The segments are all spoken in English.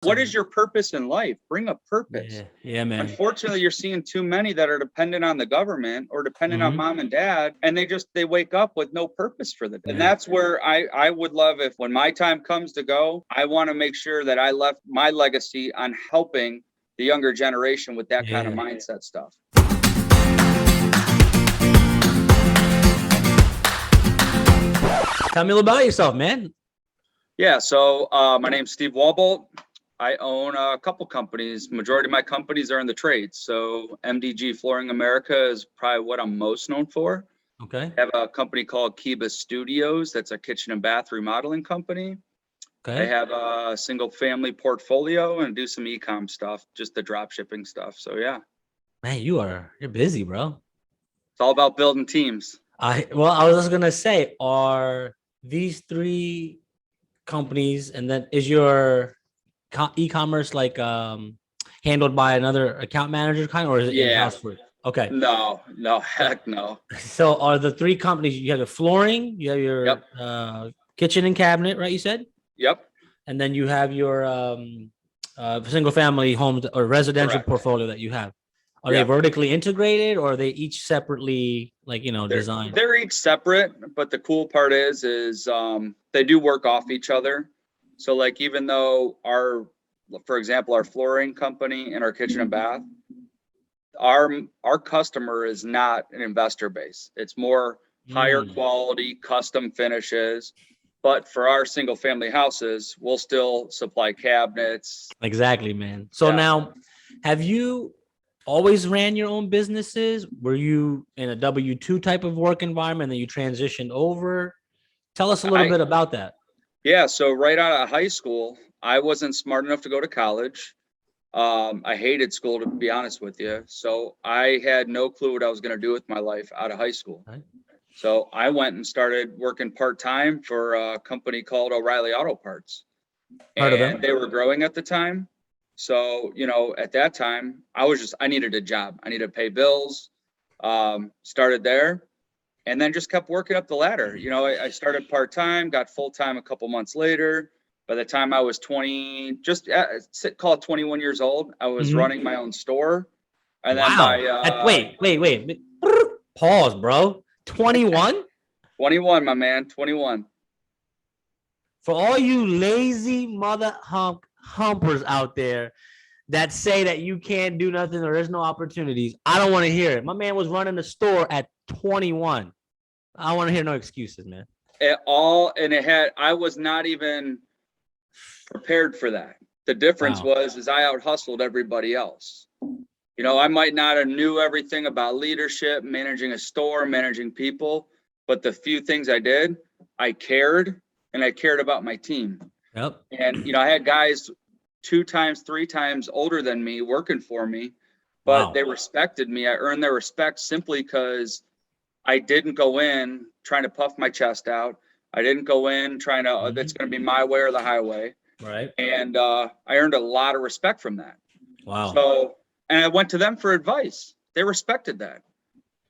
What is your purpose in life? Bring a purpose. Yeah, man. Unfortunately, you're seeing too many that are dependent on the government or dependent on mom and dad, and they wake up with no purpose for the day. And that's where I would love, if when my time comes to go, I want to make sure that I left my legacy on helping the younger generation with that kind of mindset stuff. Tell me a little about yourself, man. Yeah, so my name's Steve Walbolt. I own a couple companies. Majority of my companies are in the trades. So MDG Flooring America is probably what I'm most known for. Okay. I have a company called Kiba Studios. That's a kitchen and bath remodeling company. Okay. I have a single family portfolio and do some e-com stuff, just the drop shipping stuff. So yeah. Man, you're busy, bro. It's all about building teams. I was just gonna say, are these three companies, and then is your e-commerce like handled by another account manager kind, or is it in-house for it? Okay. No, heck no. So are the three companies, you have your flooring, you have your kitchen and cabinet, right? You said? Yep. And then you have your single family homes or residential portfolio that you have. Are they vertically integrated, or are they each separately, like, designed? They're each separate, but the cool part is they do work off each other. So like, even though for example, our flooring company and our kitchen and bath, our customer is not an investor base. It's more higher quality custom finishes. But for our single family houses, we'll still supply cabinets. Exactly, man. So now, have you always ran your own businesses? Were you in a W-2 type of work environment, and then you transitioned over? Tell us a little bit about that. Yeah. So right out of high school, I wasn't smart enough to go to college. I hated school, to be honest with you. So I had no clue what I was going to do with my life out of high school. Right. So I went and started working part-time for a company called O'Reilly Auto Parts. And they were growing at the time. So, at that time, I needed a job. I needed to pay bills. Started there and then just kept working up the ladder. I started part-time, got full-time a couple months later. By the time I was 20, call it 21 years old, I was running my own store. And then wait. Pause, bro. 21? 21, my man, 21. For all you lazy mother humpers out there that say that you can't do nothing or there's no opportunities, I don't want to hear it. My man was running the store at 21. I don't want to hear no excuses, man. I was not even prepared for that. The difference is I out hustled everybody else. I might not have knew everything about leadership, managing a store, managing people, but the few things I did, I cared, and I cared about my team. Yep. And, I had guys 2 times, 3 times older than me working for me, but they respected me. I earned their respect simply because I didn't go in trying to puff my chest out. I didn't go in trying to, it's going to be my way or the highway. Right. And I earned a lot of respect from that. Wow. So, and I went to them for advice. They respected that.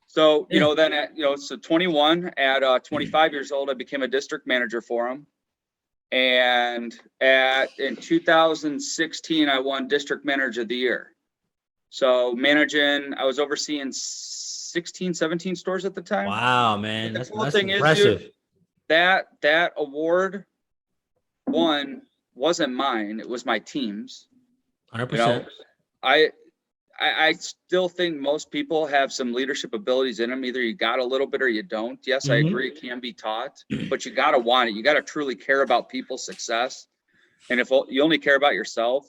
So, then so 21, at 25 years old, I became a district manager for them. And in 2016, I won district manager of the year. So I was overseeing 16, 17 stores at the time. Wow, man. That's impressive. Dude, that award wasn't mine. It was my team's. 100%. I still think most people have some leadership abilities in them. Either you got a little bit or you don't. Yes, I agree. It can be taught, but you got to want it. You got to truly care about people's success. And if you only care about yourself,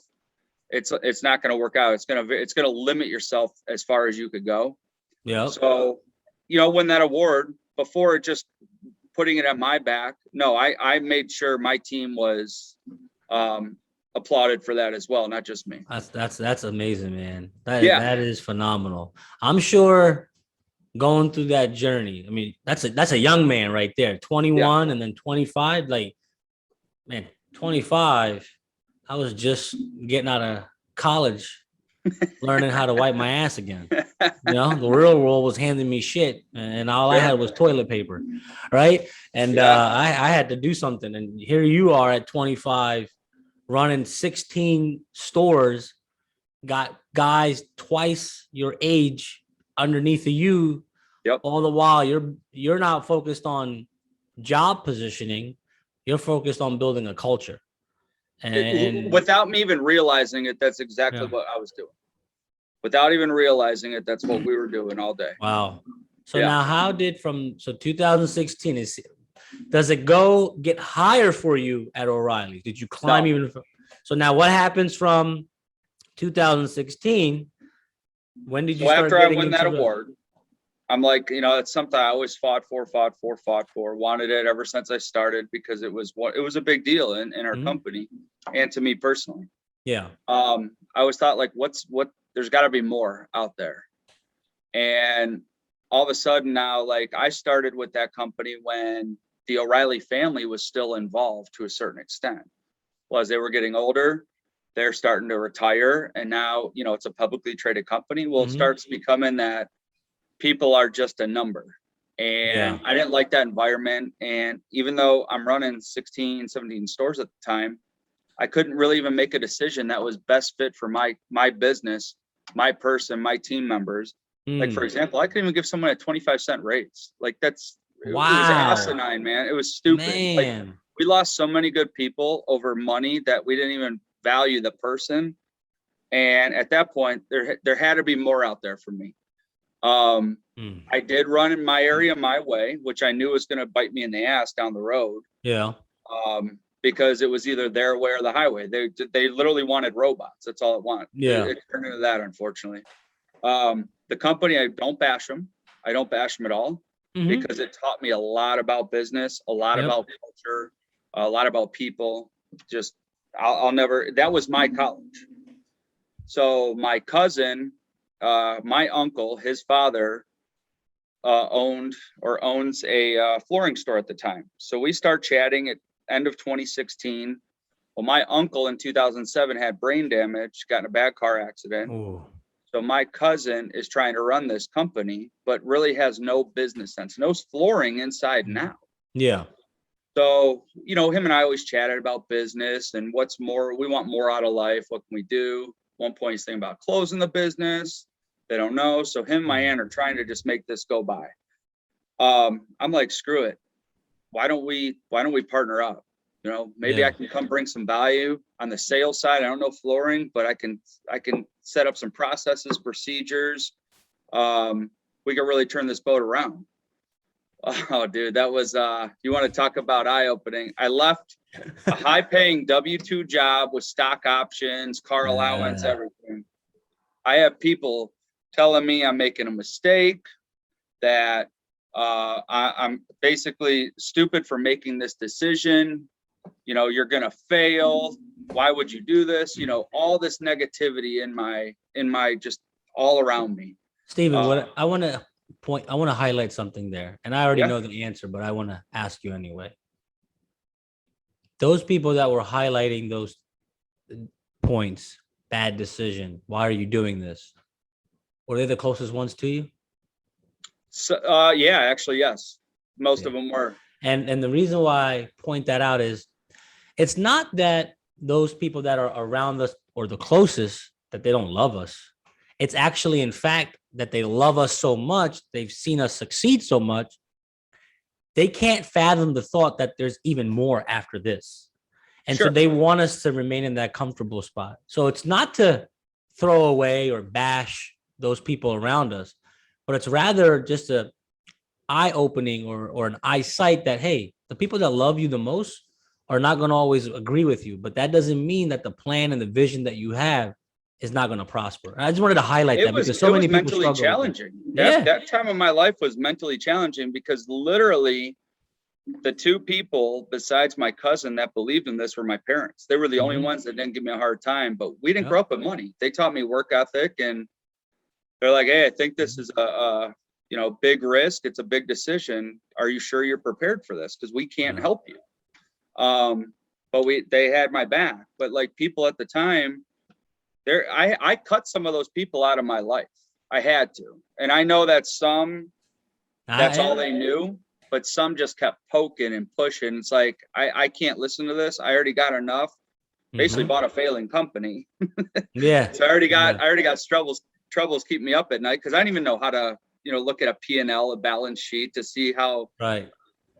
it's not going to work out. It's going to limit yourself as far as you could go. Yeah. So, when that award, before just putting it on my back, no, I made sure my team was, applauded for that as well, not just me. That's amazing, man. That is phenomenal. I'm sure going through that journey, I mean, that's a young man right there, 21 and then 25. Like, man, 25, I was just getting out of college, learning how to wipe my ass again. The real world was handing me shit, and all I had was toilet paper, right? And I had to do something. And here you are at 25, running 16 stores, got guys twice your age underneath of you. Yep. All the while you're not focused on job positioning, you're focused on building a culture. And without me even realizing it, that's exactly what I was doing. Without even realizing it, that's what we were doing all day. Wow. So now how did 2016 does it get higher for you at O'Reilly? Did you climb even? So now what happens from 2016? When did you start after I win that award, I'm like, it's something I always fought for, wanted it ever since I started, because it was a big deal in our company and to me personally. Yeah. I always thought, like, there's got to be more out there. And all of a sudden now, like, I started with that company when the O'Reilly family was still involved to a certain extent. Well, as they were getting older, they're starting to retire. And now, it's a publicly traded company. Well, it starts becoming that people are just a number. And I didn't like that environment. And even though I'm running 16, 17 stores at the time, I couldn't really even make a decision that was best fit for my business, my person, my team members. Like, for example, I couldn't even give someone a 25-cent raise. Like, it was asinine, man. It was stupid. Like, we lost so many good people over money that we didn't even value the person. And at that point, there had to be more out there for me. I did run in my area my way, which I knew was going to bite me in the ass down the road. Yeah. Because it was either their way or the highway. They literally wanted robots. That's all it wanted. Yeah. It turned into that, unfortunately. The company, I don't bash them. I don't bash them at all, because it taught me a lot about business, a lot about culture, a lot about people. Just, I'll never, that was my college. So my cousin, my uncle, his father, owns a flooring store at the time. So we start chatting at end of 2016. Well, my uncle in 2007 had brain damage, got in a bad car accident. Ooh. So my cousin is trying to run this company, but really has no business sense, knows flooring inside and out. Yeah. So, him and I always chatted about business and what's more, we want more out of life. What can we do? One point he's thinking about closing the business. They don't know. So him and my aunt are trying to just make this go by. I'm like, screw it. Why don't we partner up? Maybe I can come bring some value on the sales side. I don't know flooring, but I can set up some processes, procedures. We can really turn this boat around. Oh, dude, that was, you want to talk about eye-opening. I left a high-paying W-2 job with stock options, car allowance, everything. I have people telling me I'm making a mistake, that I'm basically stupid for making this decision. You're going to fail. Why would you do this? All this negativity in my just all around me. Steven, what I want to highlight something there. And I already know the answer, but I want to ask you anyway. Those people that were highlighting those points, bad decision, why are you doing this? Were they the closest ones to you? So, yeah, actually, yes. Most of them were. And the reason why I point that out is it's not that those people that are around us or the closest that they don't love us. It's actually, in fact, that they love us so much, they've seen us succeed so much, they can't fathom the thought that there's even more after this. And so they want us to remain in that comfortable spot. So it's not to throw away or bash those people around us, but it's rather just a eye-opening or an eyesight that, hey, the people that love you the most are not going to always agree with you, but that doesn't mean that the plan and the vision that you have is not going to prosper. I just wanted to highlight that because so many people struggle. It was mentally challenging. That time of my life was mentally challenging because literally the two people besides my cousin that believed in this were my parents. They were the only ones that didn't give me a hard time, but we didn't grow up with money. They taught me work ethic, and they're like, hey, I think this is a big risk. It's a big decision. Are you sure you're prepared for this? Because we can't help you. But they had my back. But like people at the time, I cut some of those people out of my life. I had to. And I know that that's all they knew, but some just kept poking and pushing. It's like, I can't listen to this. I already got enough. basically bought a failing company. Yeah. So I already got troubles keeping me up at night because I didn't even know how to, look at a P&L, a balance sheet to see how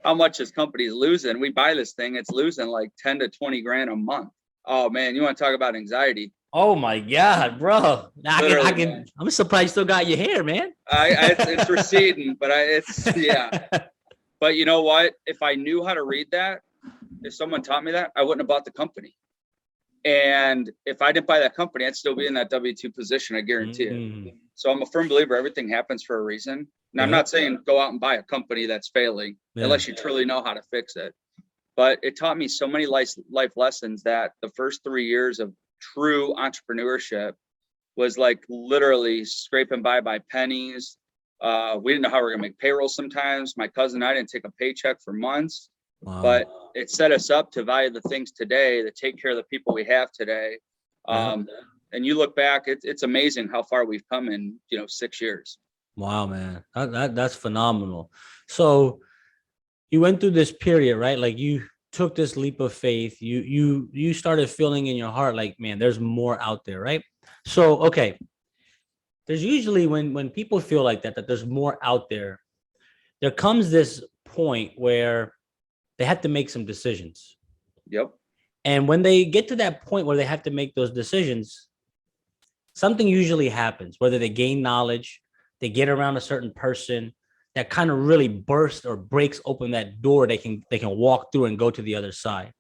much this company is losing. We buy this thing, it's losing like 10 to 20 grand a month. Oh man, you want to talk about anxiety? Oh my God, bro. I'm surprised you still got your hair, man. It's receding, but yeah. But you know what? If I knew how to read that, if someone taught me that, I wouldn't have bought the company. And if I didn't buy that company, I'd still be in that W-2 position, I guarantee it. So I'm a firm believer everything happens for a reason. Now, I'm not saying go out and buy a company that's failing unless you truly know how to fix it. But it taught me so many life lessons that the first 3 years of true entrepreneurship was like literally scraping by pennies. We didn't know how we were gonna make payroll sometimes. My cousin and I didn't take a paycheck for months. Wow. But it set us up to value the things today, to take care of the people we have today. And you look back, it's amazing how far we've come in 6 years. Wow, man, that's phenomenal. So you went through this period, right? Like you took this leap of faith. You started feeling in your heart like, man, there's more out there, right? So okay, there's usually when people feel like that there's more out there, there comes this point where they have to make some decisions. Yep. And when they get to that point where they have to make those decisions, something usually happens, whether they gain knowledge, they get around a certain person that kind of really bursts or breaks open that door they can walk through and go to the other side.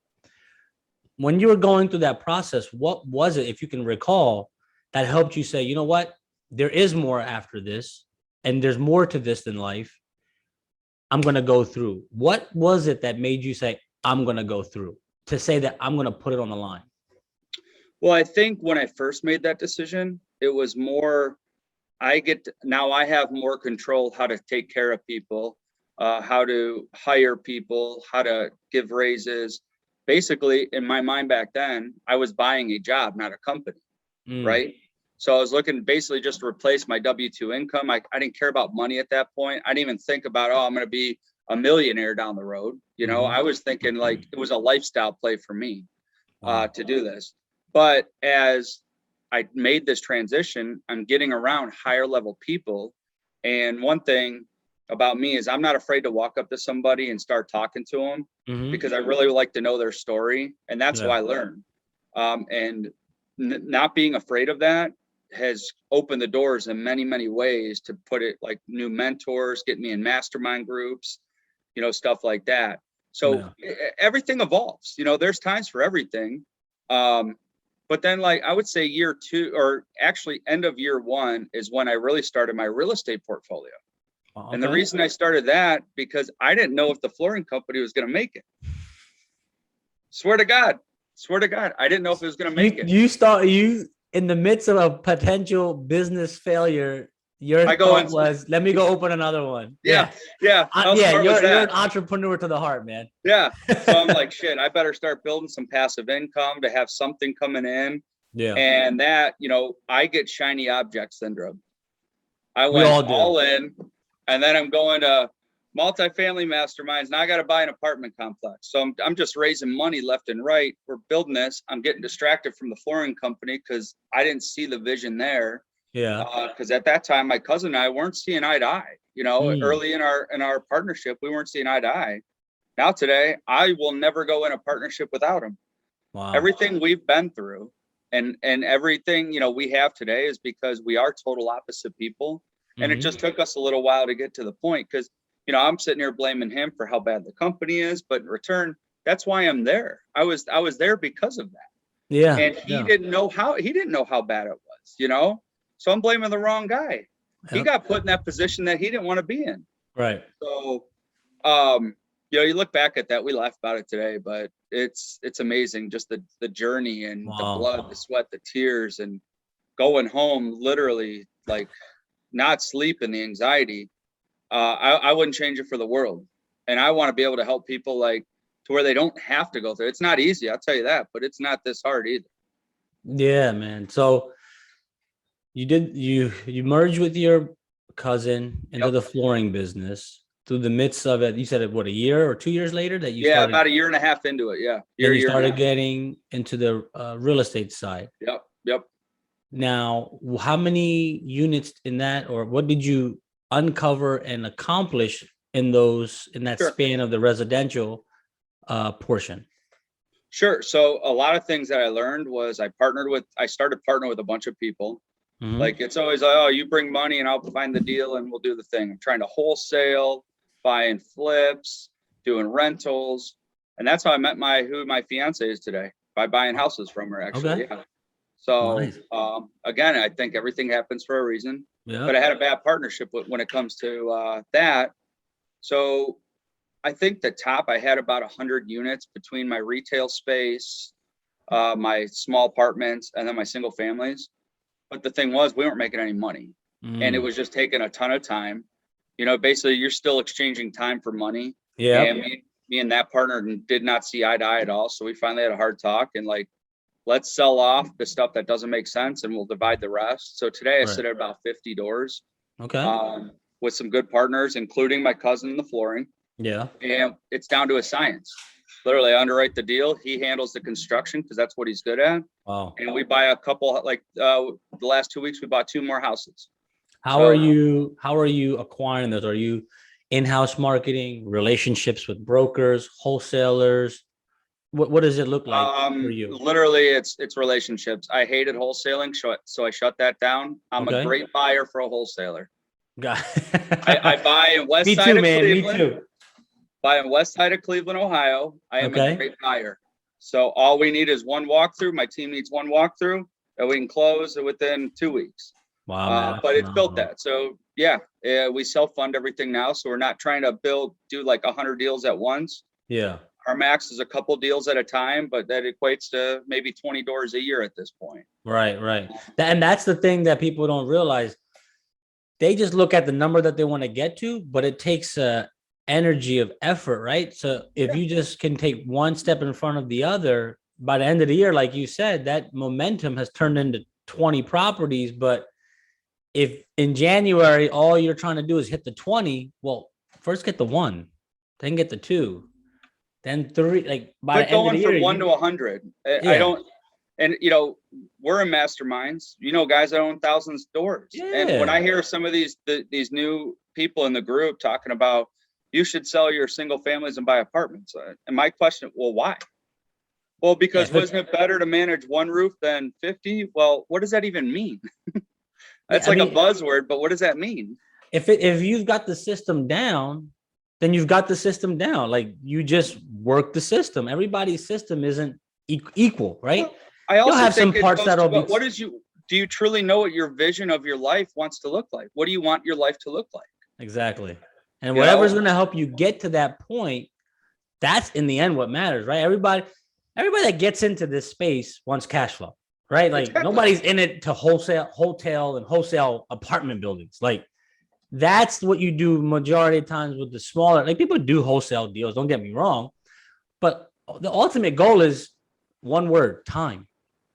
When you were going through that process, what was it, if you can recall, that helped you say, you know what, there is more after this, and there's more to this than life. I'm going to go through. What was it that made you say, I'm going to go through, to say that I'm going to put it on the line? Well, I think when I first made that decision, it was more, now I have more control how to take care of people, how to hire people, how to give raises. Basically, in my mind back then, I was buying a job, not a company, right? So I was looking basically just to replace my W-2 income. I didn't care about money at that point. I didn't even think about, I'm going to be a millionaire down the road. I was thinking like it was a lifestyle play for me to do this. But as I made this transition, I'm getting around higher level people. And one thing about me is I'm not afraid to walk up to somebody and start talking to them because I really like to know their story. And that's how I learn. And not being afraid of that has opened the doors in many, many ways, to put it like new mentors, get me in mastermind groups, stuff like that. So everything evolves, there's times for everything. But then like, I would say year 2, or actually end of year 1 is when I really started my real estate portfolio. Okay. And the reason I started that, because I didn't know if the flooring company was going to make it. Swear to God, I didn't know if it was going to make it. You in the midst of a potential business failure, your thought was, let me go open another one. Yeah. You're an entrepreneur to the heart, man. Yeah. So I'm like, shit, I better start building some passive income to have something coming in. Yeah. And that, I get shiny object syndrome. I went all in, and then I'm going to multifamily masterminds. Now I got to buy an apartment complex. So I'm just raising money left and right. We're building this. I'm getting distracted from the flooring company because I didn't see the vision there. Yeah. Because at that time, my cousin and I weren't seeing eye to eye. Early in our partnership, we weren't seeing eye to eye. Now today, I will never go in a partnership without him. Wow. Everything we've been through and everything we have today is because we are total opposite people. And it just took us a little while to get to the point, because I'm sitting here blaming him for how bad the company is, but in return, that's why I'm there. I was there because of that. Yeah. And he didn't know how bad it was, So I'm blaming the wrong guy. Yep. He got put in that position that he didn't want to be in. Right. So you look back at that, we laugh about it today, but it's amazing, just the journey and the blood, the sweat, the tears, and going home literally like not sleeping, the anxiety. I wouldn't change it for the world. And I want to be able to help people like to where they don't have to go through. It's not easy, I'll tell you that, but it's not this hard either. Yeah, man. So you merged with your cousin into the flooring business. through the midst of it, you said what, a year or 2 years later that you Yeah, started, about a year and a half into it. Yeah. then you Year and a started half. getting into the real estate side. Yep. Yep. Now, how many units in that, or what did you uncover and accomplish in that Sure. span of the residential portion? Sure. So a lot of things that I learned was I started partnering with a bunch of people. Mhm. Like it's always like, oh, you bring money and I'll find the deal and we'll do the thing. I'm trying to wholesale, buying flips, doing rentals. And that's how I met who my fiance is today, by buying houses from her, actually. Okay. Yeah. So Nice. again, I think everything happens for a reason. Yeah. But I had a bad partnership when it comes to that. So I think the top, I had about 100 units between my retail space, my small apartments, and then my single families. But the thing was, we weren't making any money, and it was just taking a ton of time. You know, basically, you're still exchanging time for money. Yeah. And me and that partner did not see eye to eye at all. So we finally had a hard talk and like, let's sell off the stuff that doesn't make sense, and we'll divide the rest. So today I sit at about 50 doors. Okay. With some good partners, including my cousin in the flooring. Yeah. And it's down to a science. Literally, I underwrite the deal. He handles the construction because that's what he's good at. Wow. And we buy a couple, like the last 2 weeks, we bought 2 more houses. How are you acquiring those? Are you in-house marketing, relationships with brokers, wholesalers? What does it look like for you? Literally, it's relationships. I hated wholesaling, so I shut that down. I'm a great buyer for a wholesaler. I buy in west side of Cleveland. Me too. Buy in west side of Cleveland, Ohio. I am a great buyer. So all we need is one walkthrough. My team needs one walkthrough that we can close within 2 weeks. Wow. But it's built that. So yeah, we self-fund everything now. So we're not trying to do like 100 deals at once. Yeah. Our max is a couple deals at a time, but that equates to maybe 20 doors a year at this point. Right. And that's the thing that people don't realize. They just look at the number that they want to get to, but it takes energy of effort, right? So if you just can take one step in front of the other, by the end of the year, like you said, that momentum has turned into 20 properties. But if in January, all you're trying to do is hit the 20, well, first get the 1, then get the 2, then 3, like by the end of the year. Going from 1 to 100. I don't, and you know, we're in masterminds, you know, guys that own thousands of doors. Yeah. And when I hear some of these new people in the group talking about, you should sell your single families and buy apartments. And my question, well, why? Well, because wasn't it better to manage one roof than 50? Well, what does that even mean? That's a buzzword, but what does that mean? If you've got the system down, then you've got the system down. Like you just work the system. Everybody's system isn't equal, right? Well, I also have some parts that'll be. Do you truly know what your vision of your life wants to look like? What do you want your life to look like? Exactly. And whatever's going to help you get to that point, that's in the end what matters, right? Everybody that gets into this space wants cash flow, right? Like nobody's in it to wholesale and wholesale apartment buildings. Like that's what you do majority of times with the smaller, like people do wholesale deals, don't get me wrong, but the ultimate goal is one word: time.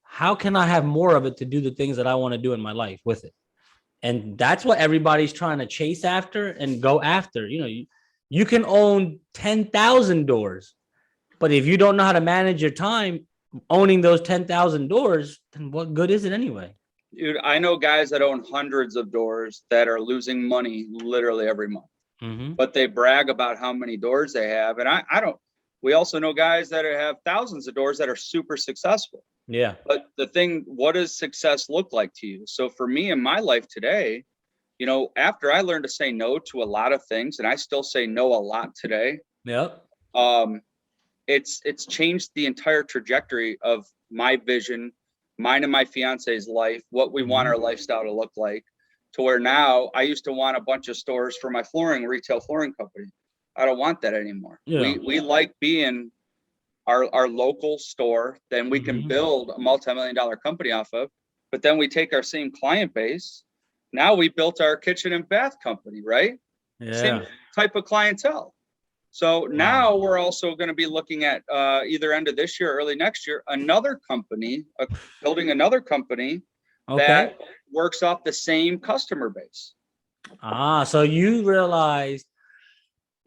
How can I have more of it to do the things that I want to do in my life with it? And that's what everybody's trying to chase after and go after. You know, you can own 10,000 doors, but if you don't know how to manage your time owning those 10,000 doors, then what good is it anyway? Dude, I know guys that own hundreds of doors that are losing money literally every month, but they brag about how many doors they have. And I don't, we also know guys that have thousands of doors that are super successful. Yeah. But the thing, what does success look like to you? So for me in my life today, you know, after I learned to say no to a lot of things, and I still say no a lot today. Yep. It's changed the entire trajectory of my vision, mine and my fiance's life, what we want our lifestyle to look like, to where now I used to want a bunch of stores for my retail flooring company. I don't want that anymore. Yeah. We like being our local store, then we can build a multi-million-dollar company off of, but then we take our same client base. Now we built our kitchen and bath company, right? Yeah. Same type of clientele. So now we're also going to be looking at either end of this year, or early next year, another company, building another company that works off the same customer base. So you realized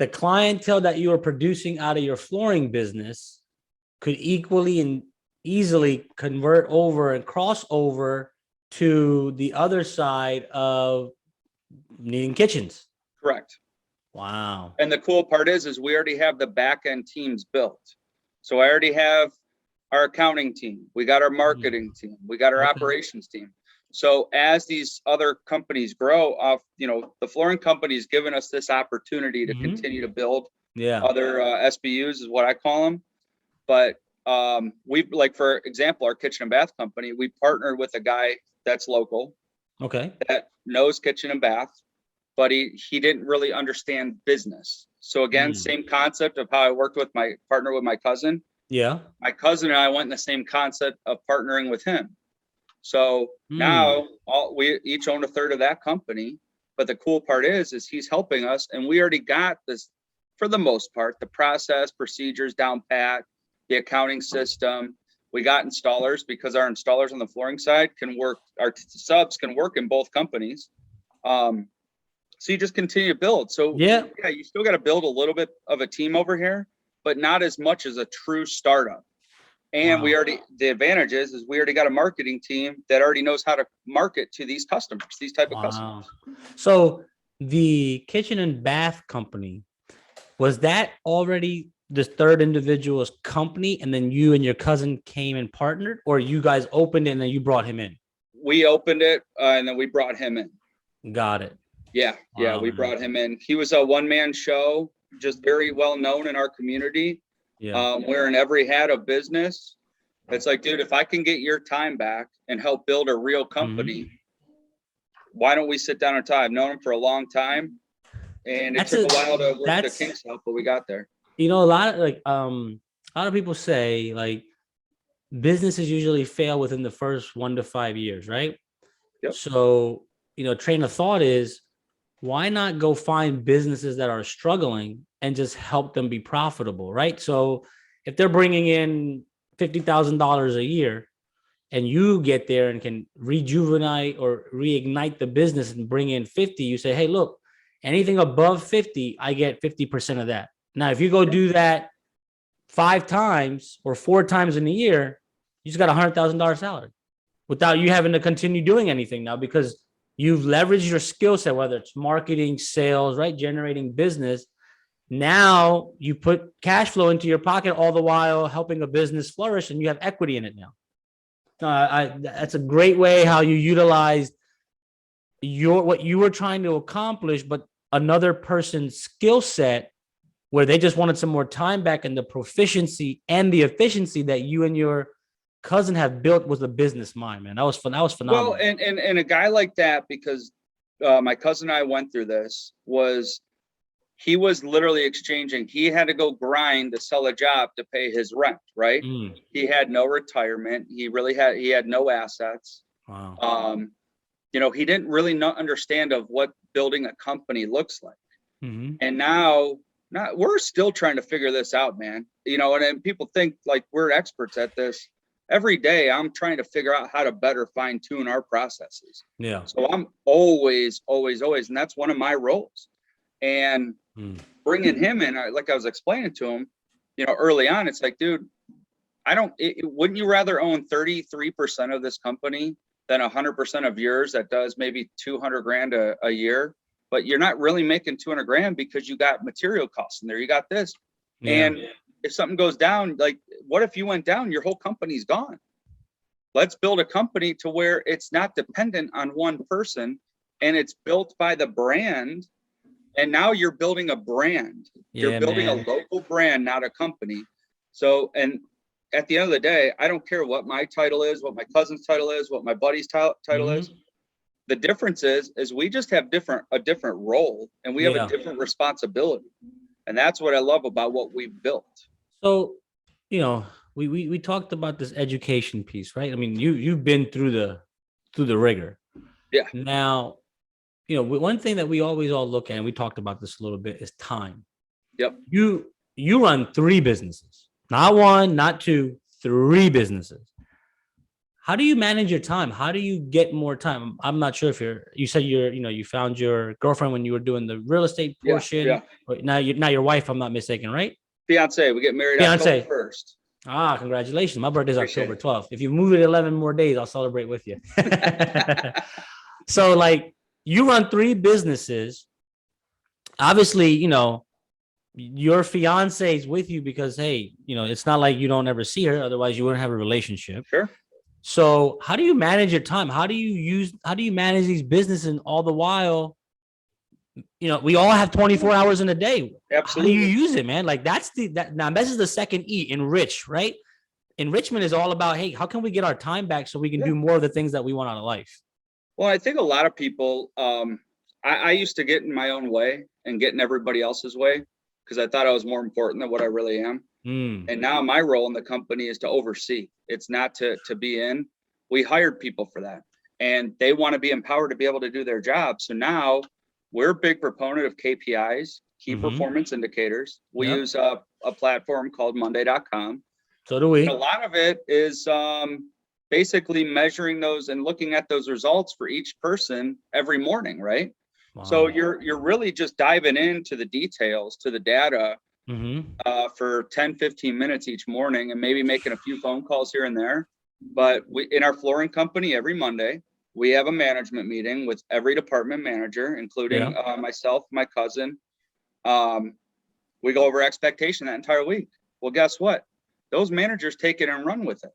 the clientele that you are producing out of your flooring business could equally and easily convert over and cross over to the other side of needing kitchens. Correct. Wow. And the cool part is we already have the back end teams built. So I already have our accounting team. We got our marketing team. We got our operations team. So as these other companies grow off, the flooring company's given us this opportunity to continue to build other SBUs is what I call them. But we, like, for example, our kitchen and bath company, we partnered with a guy that's local. Okay. That knows kitchen and bath, but he didn't really understand business. So again, same concept of how I worked with my partner with my cousin. Yeah. My cousin and I went in the same concept of partnering with him. So now we each own a third of that company. But the cool part is he's helping us, and we already got this, for the most part, the process, procedures down pat, the accounting system. We got installers because our installers on the flooring side can work, our subs can work in both companies. So you just continue to build. So yeah, you still got to build a little bit of a team over here, but not as much as a true startup. And the advantage is we already got a marketing team that already knows how to market to these customers, these type of customers. So the kitchen and bath company, was that already this third individual's company, and then you and your cousin came and partnered, or you guys opened it and then you brought him in? We opened it and then we brought him in. Got it. Yeah. Yeah. We brought him in. He was a one-man show, just very well known in our community. Yeah. Wearing every hat of business. It's like, dude, if I can get your time back and help build a real company, why don't we sit down and talk? I've known him for a long time, and it took a while to work the kinks out, but we got there. A lot of people say, like, businesses usually fail within the first 1 to 5 years, right? Yep. So, train of thought is, why not go find businesses that are struggling and just help them be profitable, right? So if they're bringing in $50,000 a year and you get there and can rejuvenate or reignite the business and bring in 50, you say, hey, look, anything above 50, I get 50% of that. Now, if you go do that 5 times or 4 times in a year, you just got $100,000 salary without you having to continue doing anything now, because you've leveraged your skill set, whether it's marketing, sales, right? Generating business. Now you put cash flow into your pocket, all the while helping a business flourish, and you have equity in it now. That's a great way how you utilize what you were trying to accomplish, but another person's skill set, where they just wanted some more time back, and the proficiency and the efficiency that you and your cousin have built was a business mind, man. That was fun. That was phenomenal. Well, and a guy like that, because my cousin and I went through this, he was literally exchanging. He had to go grind to sell a job to pay his rent, right? He had no retirement. He had no assets. Wow. He didn't really understand of what building a company looks like. And now we're still trying to figure this out, man. And people think like we're experts at this. Every day I'm trying to figure out how to better fine tune our processes. Yeah. So I'm always, and that's one of my roles. And bringing him in, like I was explaining to him, early on, it's like, dude, wouldn't you rather own 33% of this company than 100% of yours that does maybe 200 grand a year, but you're not really making 200 grand because you got material costs in there. You got this. Yeah. And if something goes down, like, what if you went down, your whole company's gone? Let's build a company to where it's not dependent on one person, and it's built by the brand. And now you're building a brand. You're building a local brand, not a company. So, and at the end of the day, I don't care what my title is, what my cousin's title is, what my buddy's title is. The difference is we just have a different role, and we have a different responsibility. And that's what I love about what we've built. So, we talked about this education piece, right? I mean, you've been through the rigor. Yeah. Now, one thing that we always all look at, and we talked about this a little bit, is time. Yep. You run 3 businesses, not 1, not 2, 3 businesses. how do you manage your time? How do you get more time? I'm not sure if you said you found your girlfriend when you were doing the real estate portion. Yeah. Now your wife, I'm not mistaken, right? Fiance, we get married Fiance. October 1st. Ah, congratulations. My birthday's Appreciate October it. 12th. If you move it 11 more days, I'll celebrate with you. So like you run 3 businesses. Obviously, your fiance is with you because, hey, it's not like you don't ever see her. Otherwise, you wouldn't have a relationship. Sure. So how do you manage your time? How do you manage these businesses and all the while, we all have 24 hours in a day. Absolutely. How do you use it, man? Like now this is the second E, enrich, right? Enrichment is all about, hey, how can we get our time back so we can do more of the things that we want out of life? Well, I think a lot of people, I used to get in my own way and get in everybody else's way because I thought I was more important than what I really am. And now my role in the company is to oversee. It's not to be in. We hired people for that, and they want to be empowered to be able to do their job. So now we're a big proponent of KPIs, key performance indicators. We use a platform called Monday.com. So do we. And a lot of it is basically measuring those and looking at those results for each person every morning, right? Wow. So you're really just diving into the details, to the data for 10, 15 minutes each morning, and maybe making a few phone calls here and there. But in our flooring company, every Monday, we have a management meeting with every department manager, including myself, my cousin. We go over expectation that entire week. Well, guess what? Those managers take it and run with it.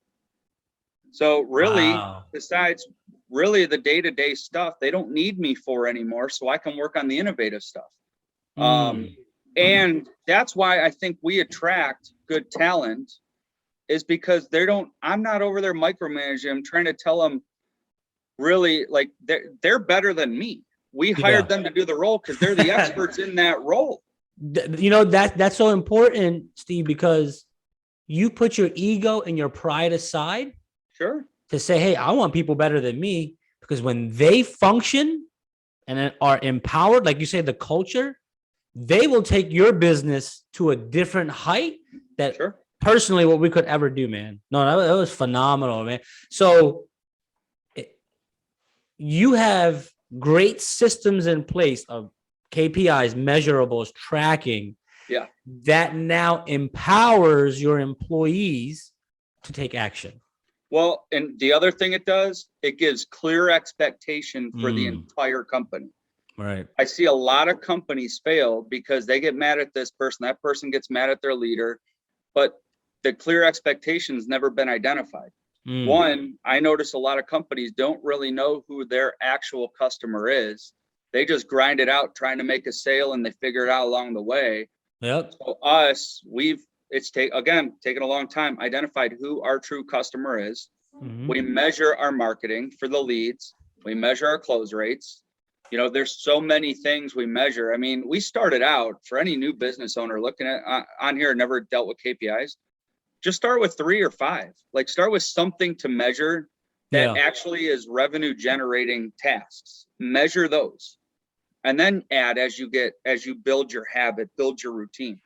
So really, besides really the day-to-day stuff, they don't need me for anymore, so I can work on the innovative stuff. And that's why I think we attract good talent, is because I'm not over there micromanaging them, trying to tell them really, like, they're better than me. We hired them to do the role because they're the experts in that role. That's so important, Steve, because you put your ego and your pride aside. Sure. To say, hey, I want people better than me, because when they function and are empowered, like you say, the culture, they will take your business to a different height that personally what we could ever do, man. No, that was phenomenal, man. So you have great systems in place of KPIs, measurables, tracking. Yeah. That now empowers your employees to take action. Well, and the other thing it does, it gives clear expectation for the entire company. Right. I see a lot of companies fail because they get mad at this person, that person gets mad at their leader, but the clear expectations never been identified. One, I notice a lot of companies don't really know who their actual customer is. They just grind it out trying to make a sale, and they figure it out along the way. Yep. So it's taken a long time, identified who our true customer is. We measure our marketing for the leads. We measure our close rates. There's so many things we measure. I mean, we started out, for any new business owner looking at on here, never dealt with KPIs, just start with 3 or 5. Like, start with something to measure that actually is revenue generating tasks. Measure those, and then add as you build your habit, build your routine.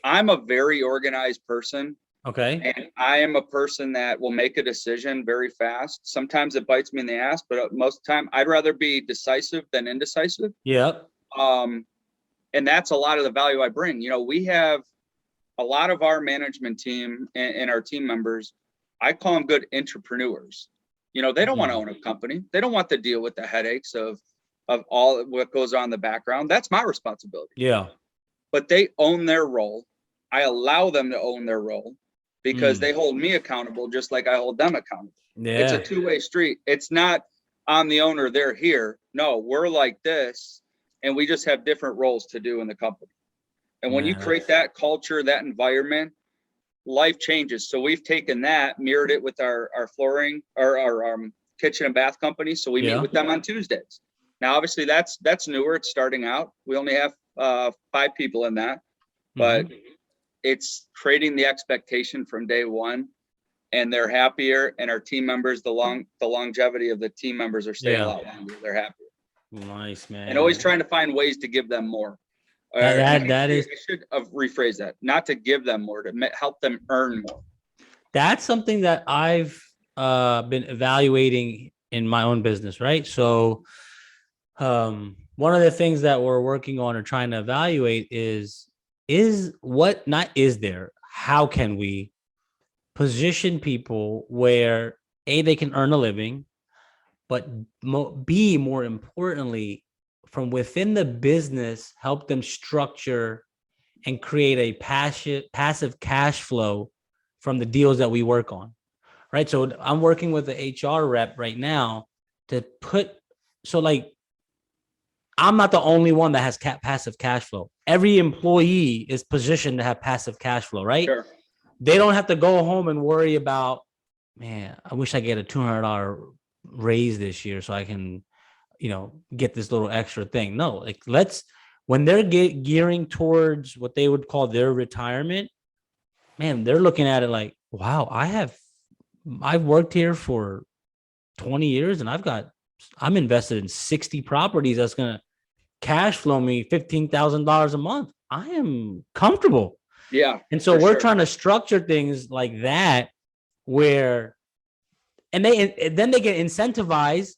I'm a very organized person. Okay. And I am a person that will make a decision very fast. Sometimes it bites me in the ass, but most of the time I'd rather be decisive than indecisive. Yep. And that's a lot of the value I bring. We have a lot of our management team and our team members, I call them good entrepreneurs. They don't want to own a company. They don't want to deal with the headaches of all what goes on in the background. That's my responsibility. Yeah. But they own their role. I allow them to own their role because they hold me accountable just like I hold them accountable. Yeah. It's a two-way street. It's not, I'm the owner, they're here. No, we're like this, and we just have different roles to do in the company. And when you create that culture, that environment, life changes. So we've taken that, mirrored it with our flooring or our kitchen and bath company. So we meet with them on Tuesdays. Now, obviously, that's newer. It's starting out. We only have 5 people in that, but it's creating the expectation from day one, and they're happier. And our team members, the longevity of the team members are staying a lot longer. They're happier. Nice, man. And always trying to find ways to give them more. I should rephrase that. Not to give them more, to help them earn more. That's something that I've been evaluating in my own business, right? So one of the things that we're working on or trying to evaluate is what not is there? How can we position people where A, they can earn a living, but B, more importantly, from within the business, help them structure and create a passive cash flow from the deals that we work on, right? So I'm working with the HR rep right now to like, I'm not the only one that has passive cash flow. Every employee is positioned to have passive cash flow, right? Sure. They don't have to go home and worry about, man, I wish I get a $200 raise this year so I can, get this little extra thing. No, like when they're gearing towards what they would call their retirement, man, they're looking at it like, wow, I've worked here for 20 years and I'm invested in 60 properties that's going to cash flow me $15,000 a month. I am comfortable. Yeah. And so we're trying to structure things like that where, and then they get incentivized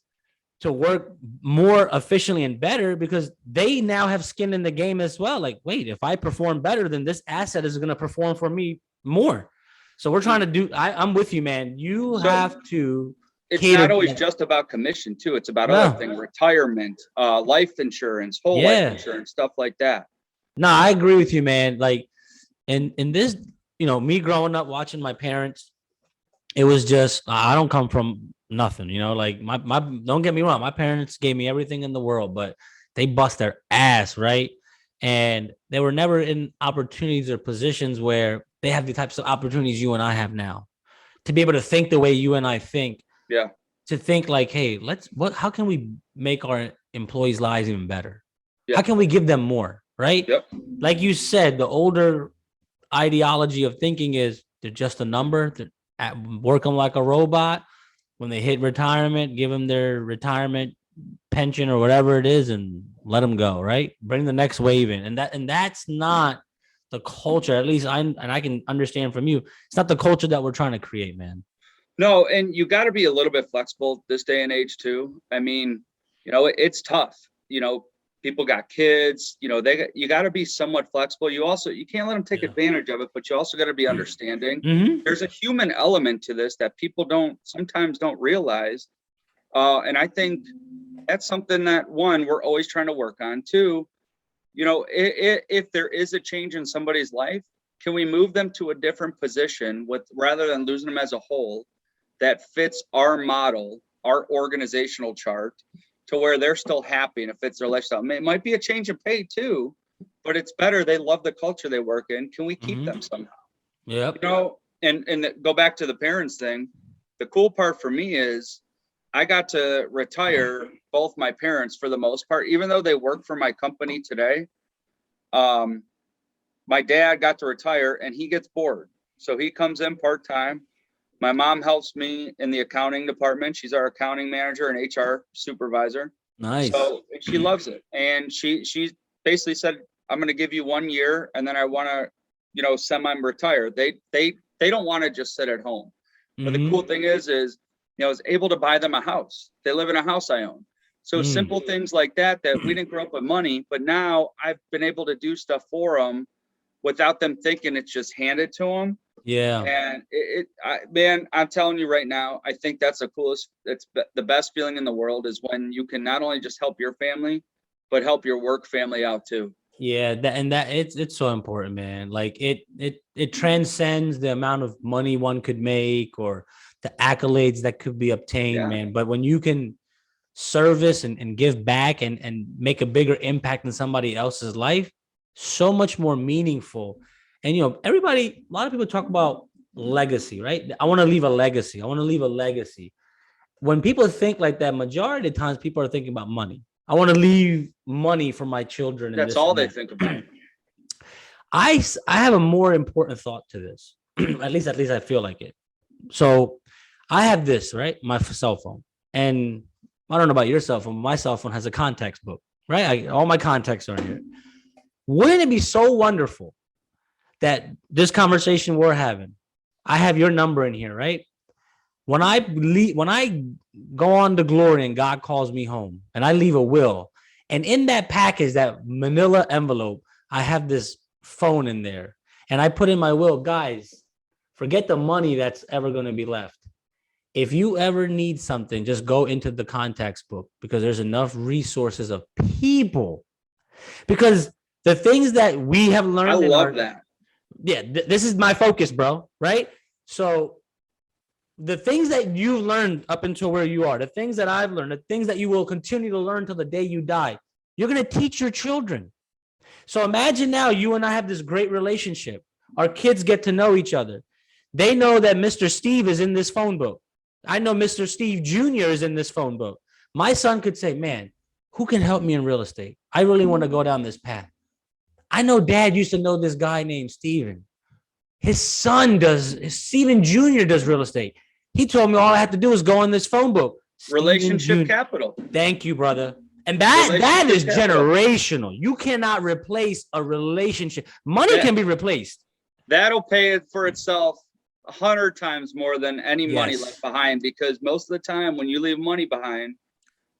to work more efficiently and better because they now have skin in the game as well. Like, wait, if I perform better, then this asset is going to perform for me more. So we're trying to I'm with you, man. You have to. It's not always just about commission too. It's about other things, retirement, life insurance, whole life insurance, stuff like that. No, I agree with you, man. Like in this, me growing up watching my parents, it was just, I don't come from nothing, like my don't get me wrong. My parents gave me everything in the world, but they bust their ass. Right. And they were never in opportunities or positions where they have the types of opportunities you and I have now to be able to think the way you and I think. Yeah. To think like, hey, how can we make our employees' lives even better? Yeah. How can we give them more? Right. Yep. Like you said, the older ideology of thinking is they're just a number, work them like a robot. When they hit retirement, give them their retirement pension or whatever it is and let them go, right? Bring the next wave in. And that's not the culture, at least I can understand from you. It's not the culture that we're trying to create, man. No, and you got to be a little bit flexible this day and age too. I mean, it's tough. People got kids, you got to be somewhat flexible. You can't let them take advantage of it, but you also got to be understanding. Mm-hmm. There's a human element to this that people sometimes don't realize. And I think that's something that we're always trying to work on too. If there is a change in somebody's life, can we move them to a different position rather than losing them as a whole that fits our model, our organizational chart, to where they're still happy and it fits their lifestyle. It might be a change of pay too, but it's better. They love the culture they work in. Can we keep them somehow? Yep. And go back to the parents thing. The cool part for me is I got to retire both my parents for the most part, even though they work for my company today. My dad got to retire and he gets bored. So he comes in part-time. My mom helps me in the accounting department. She's our accounting manager and HR supervisor. Nice. So she loves it. And she basically said, I'm going to give you 1 year and then I want to, semi-retire. They don't want to just sit at home. But the cool thing is, I was able to buy them a house. They live in a house I own. So simple things like that we didn't grow up with money, but now I've been able to do stuff for them without them thinking it's just handed to them. Yeah. And I'm telling you right now, I think that's the best feeling in the world is when you can not only just help your family, but help your work family out too. Yeah. It's so important, man. Like it transcends the amount of money one could make or the accolades that could be obtained, man. But when you can service and give back and make a bigger impact in somebody else's life, so much more meaningful. And, a lot of people talk about legacy, right? I want to leave a legacy. When people think like that, majority of the times people are thinking about money. I want to leave money for my children. That's all they think about. I have a more important thought to this. at least I feel like it. So I have this, right? My cell phone. And I don't know about your cell phone. My cell phone has a context book, right? All my contacts are in here. Wouldn't it be so wonderful that this conversation we're having, I have your number in here, right? when I go on to glory and God calls me home and I leave a will, and in that package, that manila envelope, I have this phone in there, and I put in my will, guys, forget the money that's ever going to be left. If you ever need something, just go into the contacts book, because there's enough resources of people. Because the things that we have learned, I love that. Yeah, this is my focus, bro. Right? So the things that you've learned up until where you are, the things that I've learned, the things that you will continue to learn till the day you die, you're going to teach your children. So imagine now you and I have this great relationship. Our kids get to know each other. They know that Mr. Steve is in this phone book. I know Mr. Steve Jr. is in this phone book. My son could say, man, who can help me in real estate? I really want to go down this path. I know Dad used to know this guy named Steven. His son does, Steven Jr. does real estate. He told me all I have to do is go in this phone book. Relationship capital. Thank you, brother. And that is generational. You cannot replace a relationship. Money can be replaced. That'll pay it for itself 100 times more than any money left behind, because most of the time when you leave money behind,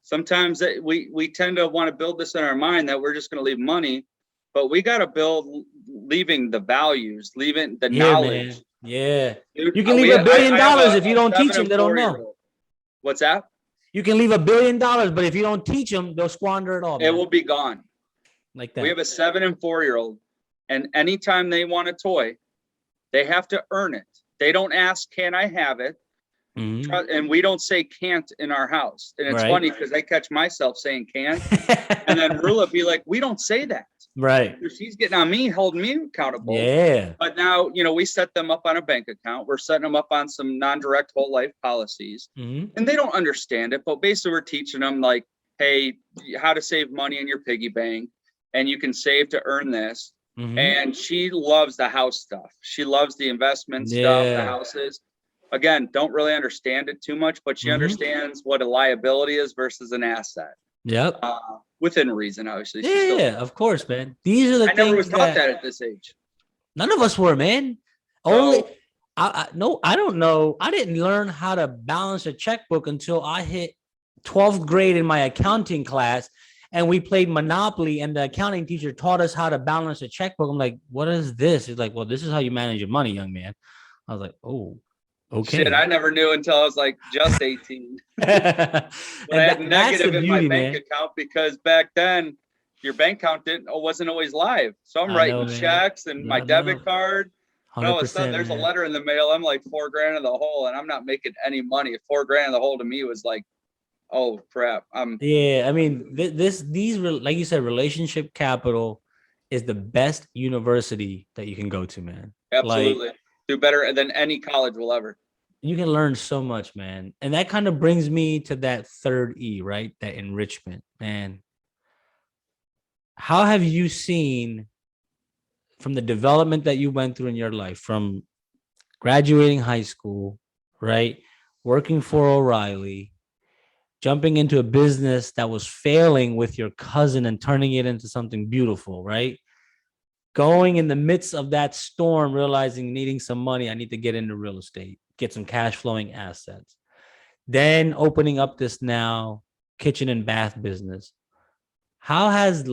sometimes we tend to want to build this in our mind that we're just going to leave money, but we got to build leaving the values, leaving the knowledge. Man. Yeah. Dude, you can leave $1 billion if you don't teach them, they don't know. What's that? You can leave $1 billion, but if you don't teach them, they'll squander it all. It will be gone. Like that. We have a 7 and 4-year-old, and anytime they want a toy, they have to earn it. They don't ask, can I have it? Mm-hmm. And we don't say can't in our house. And it's funny because I catch myself saying can't. And then Rula be like, we don't say that. Right. She's getting on me, holding me accountable. Yeah. But now, we set them up on a bank account. We're setting them up on some non-direct whole life policies. Mm-hmm. And they don't understand it. But basically, we're teaching them like, hey, how to save money in your piggy bank. And you can save to earn this. Mm-hmm. And she loves the house stuff. She loves the investment stuff, the houses. Again, don't really understand it too much, but she understands what a liability is versus an asset. Yep. Within reason, obviously. Yeah, of course, man. These are the things. I never was taught that at this age. None of us were, man. Only, I don't know. I didn't learn how to balance a checkbook until I hit 12th grade in my accounting class. And we played Monopoly, and the accounting teacher taught us how to balance a checkbook. I'm like, what is this? He's like, well, this is how you manage your money, young man. I was like, oh, okay. Shit, I never knew until I was like just 18. But I had negative in my bank account because back then your bank account wasn't always live. So I'm writing checks and my debit card. And all of a sudden there's a letter in the mail. I'm like $4,000 in the hole, and I'm not making any money. $4,000 in the hole to me was like, oh crap. Yeah, I mean, these like you said, relationship capital is the best university that you can go to, man. Absolutely. Do better than any college will ever. You can learn so much, man. And that kind of brings me to that third E, right? That enrichment, man. How have you seen, from the development that you went through in your life, from graduating high school, right? Working for O'Reilly, jumping into a business that was failing with your cousin and turning it into something beautiful, right? Going in the midst of that storm, realizing needing some money, I need to get into real estate, get some cash flowing assets. Then opening up this now kitchen and bath business. What has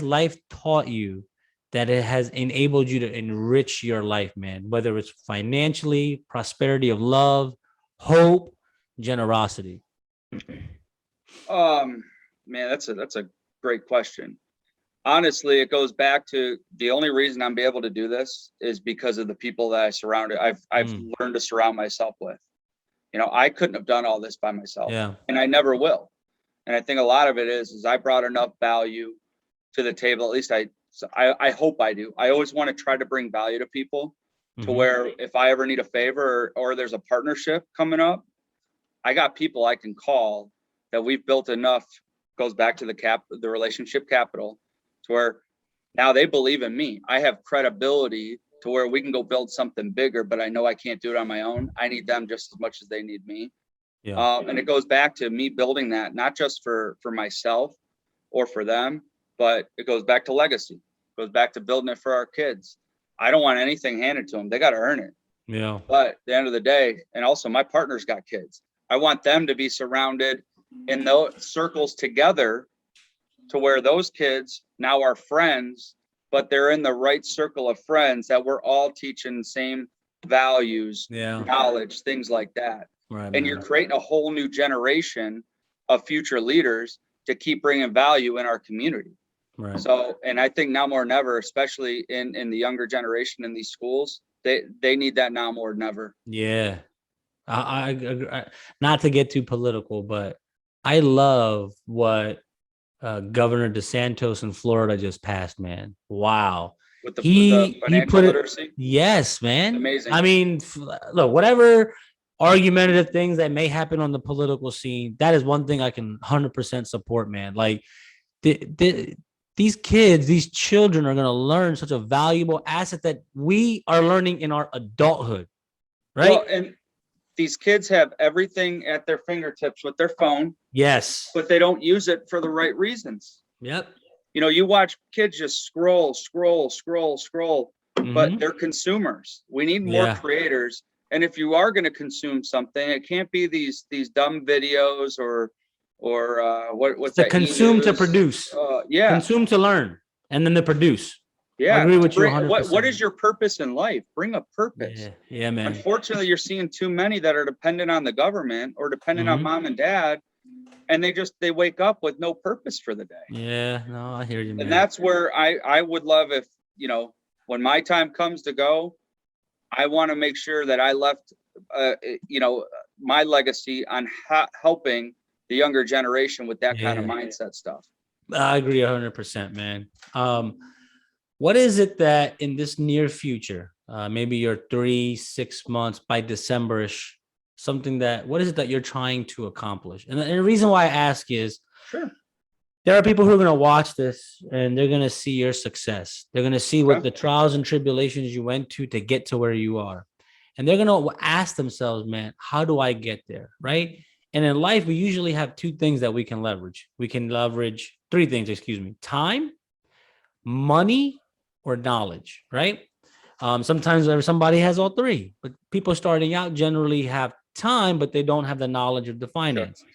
life taught you that it has enabled you to enrich your life, man? Whether it's financially, prosperity of love, hope, generosity. Man, that's a great question. Honestly, it goes back to the only reason I'm able to do this is because of the people that I surrounded. I've learned to surround myself with. I couldn't have done all this by myself, and I never will. And I think a lot of it is I brought enough value to the table. At least I hope I do. I always want to try to bring value to people to where if I ever need a favor or there's a partnership coming up, I got people I can call that we've built enough, goes back to the relationship capital, to where now they believe in me. I have credibility to where we can go build something bigger, but I know I can't do it on my own. I need them just as much as they need me. Yeah. And it goes back to me building that, not just for myself or for them, but it goes back to legacy. It goes back to building it for our kids. I don't want anything handed to them. They got to earn it. Yeah. But at the end of the day, and also my partner's got kids. I want them to be surrounded in those circles together to where those kids now are friends, but they're in the right circle of friends that we're all teaching the same values, knowledge, things like that. Right, and man. You're creating a whole new generation of future leaders to keep bringing value in our community. Right. So, and I think now more than ever, especially in the younger generation in these schools, they need that now more than ever. Yeah. I not to get too political, but I love what Governor DeSantis in Florida just passed, man. Wow. With the He financial put literacy. Yes, man. Amazing. I mean, look, whatever argumentative things that may happen on the political scene, that is one thing I can 100% support, man. Like these kids, these children are going to learn such a valuable asset that we are learning in our adulthood, right? Well, and these kids have everything at their fingertips with their phone. Yes. But they don't use it for the right reasons. Yep. You know, you watch kids just scroll, but they're consumers. We need more creators. And if you are going to consume something, it can't be these dumb videos or what's the that? Consume to produce. Consume to learn, and then to produce. Yeah, I agree with you 100%. What is your purpose in life? Bring a purpose. Yeah, man. Unfortunately, you're seeing too many that are dependent on the government or dependent on mom and dad, and they wake up with no purpose for the day. Yeah, no, I hear you, man. And that's where I would love if, when my time comes to go, I want to make sure that I left, my legacy on helping the younger generation with that kind of mindset stuff. I agree 100%, man. What is it that in this near future, maybe you're 3-6 months by December-ish, what is it that you're trying to accomplish? And the reason why I ask is, there are people who are going to watch this and they're going to see your success. They're going to see what the trials and tribulations you went to get to where you are. And they're going to ask themselves, man, how do I get there? Right. And in life, we usually have two things that we can leverage. We can leverage three things, time, money, or knowledge, right? Sometimes somebody has all three, but people starting out generally have time, but they don't have the knowledge of the finances. Sure.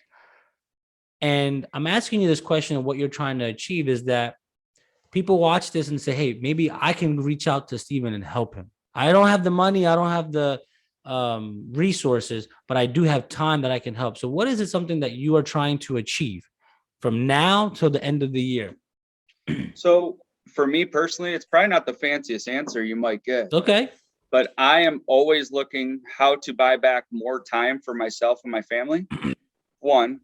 And I'm asking you this question of what you're trying to achieve is that people watch this and say, hey, maybe I can reach out to Steven and help him. I don't have the money. I don't have the resources, but I do have time that I can help. So what is it something that you are trying to achieve from now till the end of the year? So for me personally, it's probably not the fanciest answer you might get. Okay. But I am always looking how to buy back more time for myself and my family. One,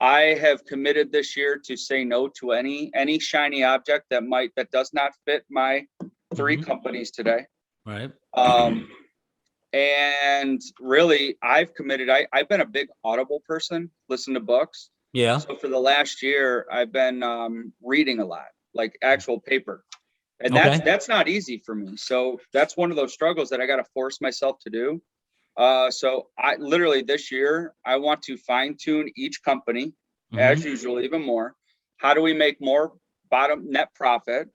I have committed this year to say no to any shiny object that does not fit my three companies today. Right. And really, I've committed. I've been a big Audible person, listen to books. Yeah. So for the last year, I've been reading a lot, like actual paper. And that's not easy for me. So that's one of those struggles that I got to force myself to do. So I literally this year, I want to fine tune each company as usual, even more. How do we make more bottom net profit?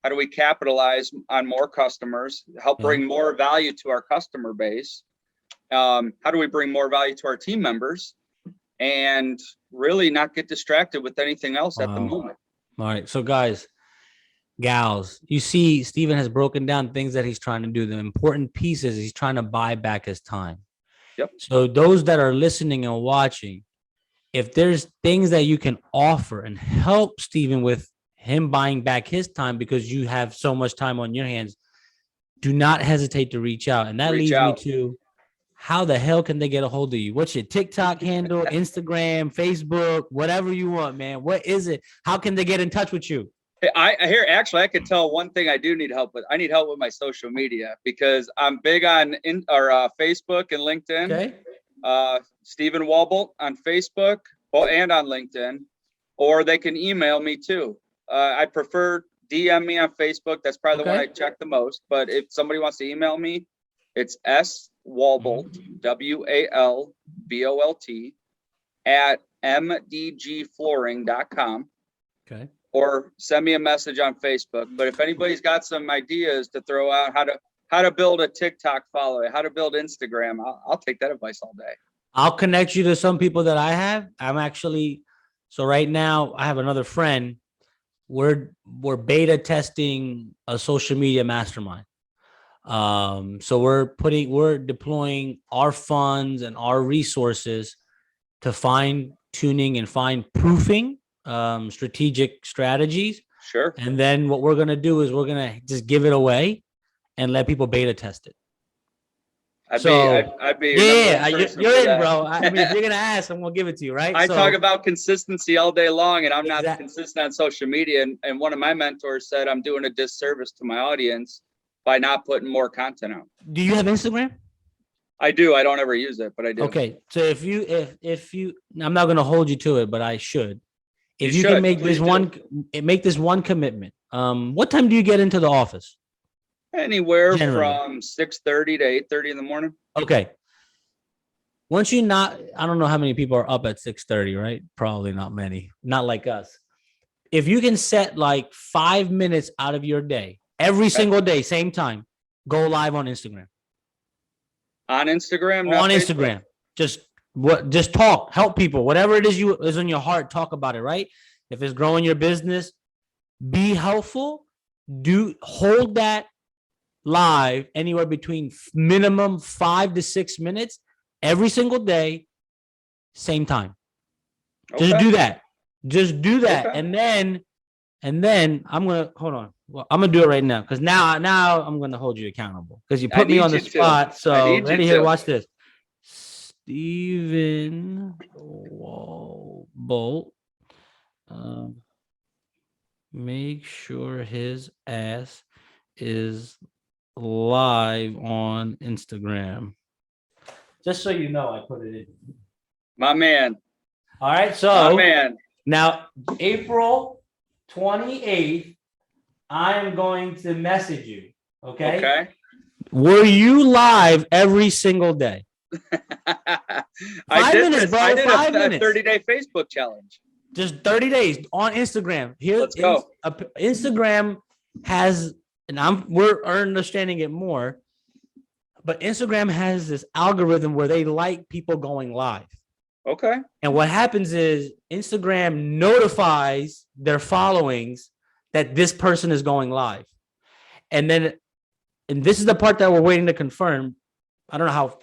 How do we capitalize on more customers, help bring more value to our customer base? How do we bring more value to our team members and really not get distracted with anything else at the moment? All right. So guys, gals, you see, Steven has broken down things that he's trying to do. The important pieces, he's trying to buy back his time. Yep. So those that are listening and watching, if there's things that you can offer and help Steven with him buying back his time because you have so much time on your hands, do not hesitate to reach out. And that leads me to, how the hell can they get a hold of you? What's your TikTok handle, Instagram, Facebook, whatever you want, man? What is it? How can they get in touch with you? I I could tell one thing I do need help with. I need help with my social media because I'm big on Facebook and LinkedIn. Okay. Steven Walbolt on Facebook and on LinkedIn, or they can email me too. I prefer DM me on Facebook. That's probably the one I check the most. But if somebody wants to email me, it's swalbolt, WALBOLT at mdgflooring.com. Okay. Or send me a message on Facebook. But if anybody's got some ideas to throw out, how to build a TikTok following, how to build Instagram. I'll take that advice all day. I'll connect you to some people that I have. So right now I have another friend. We're beta testing a social media mastermind. So we're deploying our funds and our resources to fine tuning and fine proofing strategic strategies. Sure. And then what we're going to do is we're going to just give it away and let people beta test it. I'd be you're in, bro. I mean, if you're going to ask, I'm going to give it to you, right? I talk about consistency all day long, and I'm not consistent on social media. And one of my mentors said I'm doing a disservice to my audience by not putting more content out. Do you have Instagram? I do. I don't ever use it, but I do. Okay. So if you, I'm not going to hold you to it, but I should. If you can make this one commitment. What time do you get into the office? Anywhere from 6:30 to 8:30 in the morning. Okay. I don't know how many people are up at 6:30, right? Probably not many. Not like us. If you can set like 5 minutes out of your day, every single day, same time, go live on Instagram. On Instagram? On Facebook? Instagram. Just talk, help people. Whatever it is in your heart, talk about it, right? If it's growing your business, be helpful. Hold that live anywhere between minimum 5 to 6 minutes every single day, same time. Okay. Just do that. Okay. And then I'm gonna hold on. Well, I'm gonna do it right now because now I'm gonna hold you accountable because you put me on the spot. So ready here, watch this. Stephen Walbolt. Make sure his ass is live on Instagram. Just so you know, I put it in. My man. All right, so now April 28th, I am going to message you. Okay. Okay. Were you live every single day? I did a 30-day Facebook challenge. Just 30 days on Instagram. Let's go. Instagram has, and we're understanding it more, but Instagram has this algorithm where they like people going live. Okay. And what happens is Instagram notifies their followings that this person is going live. And this is the part that we're waiting to confirm. I don't know how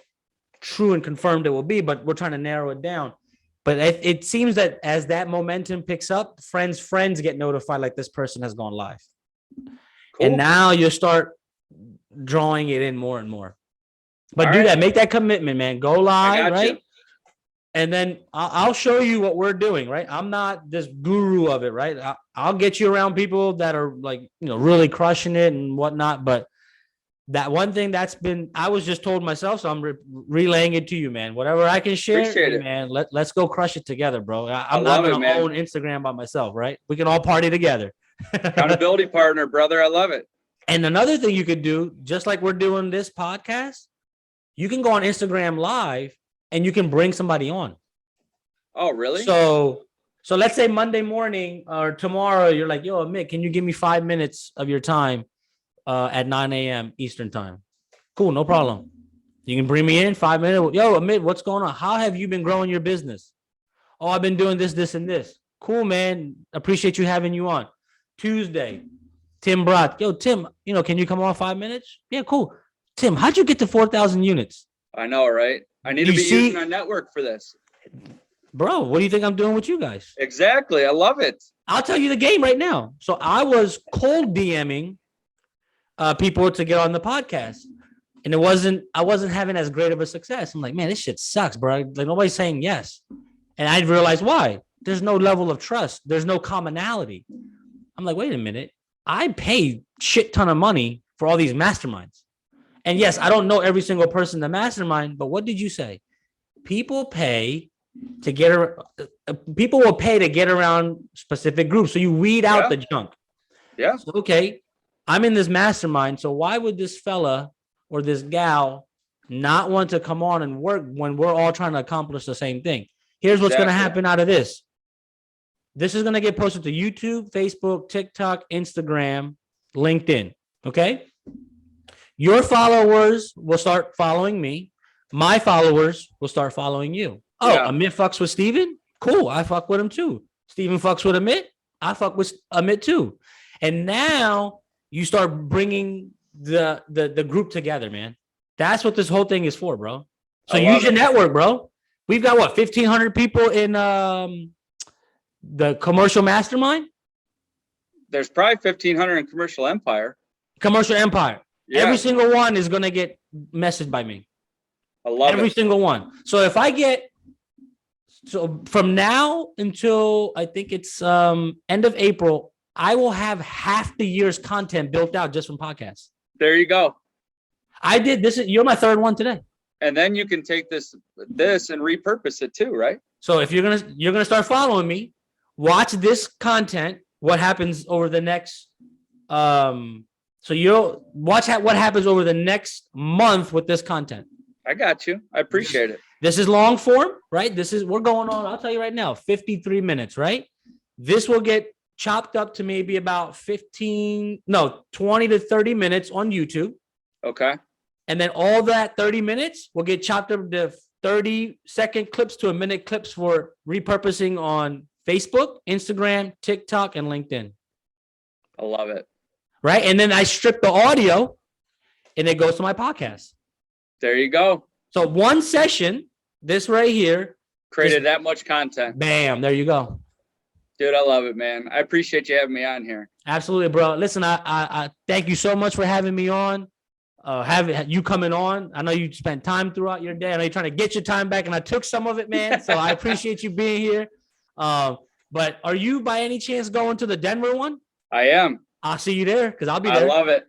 true and confirmed it will be, but we're trying to narrow it down. But it seems that as that momentum picks up, friends get notified like this person has gone live. Cool. And now you start drawing it in more and more. But that. Make that commitment, man. Go live, right? You. And then I'll show you what we're doing, right? I'm not this guru of it, right? I'll get you around people that are like, really crushing it and whatnot. But that one thing I was just told myself, so I'm relaying it to you, man. Whatever I can share, man, let's go crush it together, bro. I'm not going to own Instagram by myself, right? We can all party together. Accountability partner, brother. I love it. And another thing you could do, just like we're doing this podcast, you can go on Instagram Live and you can bring somebody on. Oh, really? So let's say Monday morning or tomorrow, you're like, yo, Amit, can you give me 5 minutes of your time at 9 a.m. Eastern time? Cool, no problem. You can bring me in 5 minutes. Yo, Amit, what's going on? How have you been growing your business? Oh, I've been doing this, and this. Cool, man. Appreciate you having you on. Tuesday, Tim Brock. Yo, Tim, can you come on 5 minutes? Yeah, cool. Tim, how'd you get to 4,000 units? I know, right? I need to be using our network for this. Bro, what do you think I'm doing with you guys? Exactly. I love it. I'll tell you the game right now. So I was cold DMing people to get on the podcast. And I wasn't having as great of a success. I'm like, man, this shit sucks, bro. Like nobody's saying yes. And I realized why. There's no level of trust. There's no commonality. I'm like, wait a minute. I pay shit ton of money for all these masterminds. And yes, I don't know every single person in the mastermind, but what did you say? People will pay to get around specific groups. So you weed out the junk. Yeah. So, okay. I'm in this mastermind. So why would this fella or this gal not want to come on and work when we're all trying to accomplish the same thing? Here's what's going to happen out of this. This is going to get posted to YouTube, Facebook, TikTok, Instagram, LinkedIn. Okay. Your followers will start following me. My followers will start following you. Oh, yeah. Amit fucks with Steven? Cool. I fuck with him too. Steven fucks with Amit? I fuck with Amit too. And now you start bringing the group together, man. That's what this whole thing is for, bro. So use your network, bro. We've got what, 1,500 people in the commercial mastermind? There's probably 1,500 in commercial empire. Commercial empire. Yeah. Every single one is going to get messaged by me. I love every single one. So if I get, so from now until I think it's end of April, I will have half the year's content built out just from podcasts. There you go. I did this. You're my third one today. And then you can take this and repurpose it too, right? So if you're gonna start following me, watch this content. What happens over the next so you'll watch what happens over the next month with this content. I got you. I appreciate it. This is long form, right? We're going on, I'll tell you right now, 53 minutes, right? This will get chopped up to maybe about 20 to 30 minutes on YouTube. Okay. And then all that 30 minutes will get chopped up to 30-second clips to a minute clips for repurposing on Facebook, Instagram, TikTok, and LinkedIn. I love it. Right? And then I strip the audio and it goes to my podcast. There you go. So one session, this right here. Created that much content. Bam. There you go. Dude, I love it, man. I appreciate you having me on here. Absolutely, bro. Listen, I thank you so much for having me on. Having you coming on. I know you spent time throughout your day. I know you're trying to get your time back, and I took some of it, man. So I appreciate you being here. But are you by any chance going to the Denver one? I am. I'll see you there because I'll be there. I love it.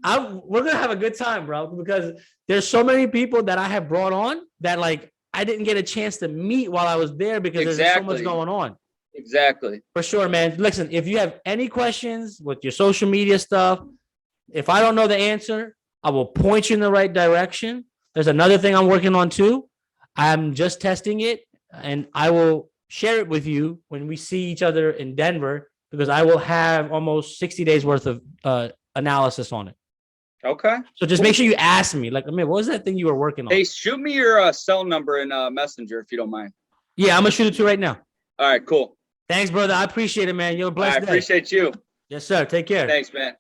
We're gonna have a good time, bro, because there's so many people that I have brought on that like I didn't get a chance to meet while I was there because there's so much going on. Exactly. For sure, man. Listen, if you have any questions with your social media stuff, if I don't know the answer, I will point you in the right direction. There's another thing I'm working on too. I'm just testing it, and I will share it with you when we see each other in Denver, because I will have almost 60 days worth of analysis on it. Okay. So just make sure you ask me, like, I mean, what was that thing you were working on? Hey, shoot me your cell number in Messenger if you don't mind. Yeah, I'm gonna shoot it to you right now. All right, cool. Thanks, brother. I appreciate it, man. You're a blessed day. I appreciate you. Yes, sir. Take care. Thanks, man.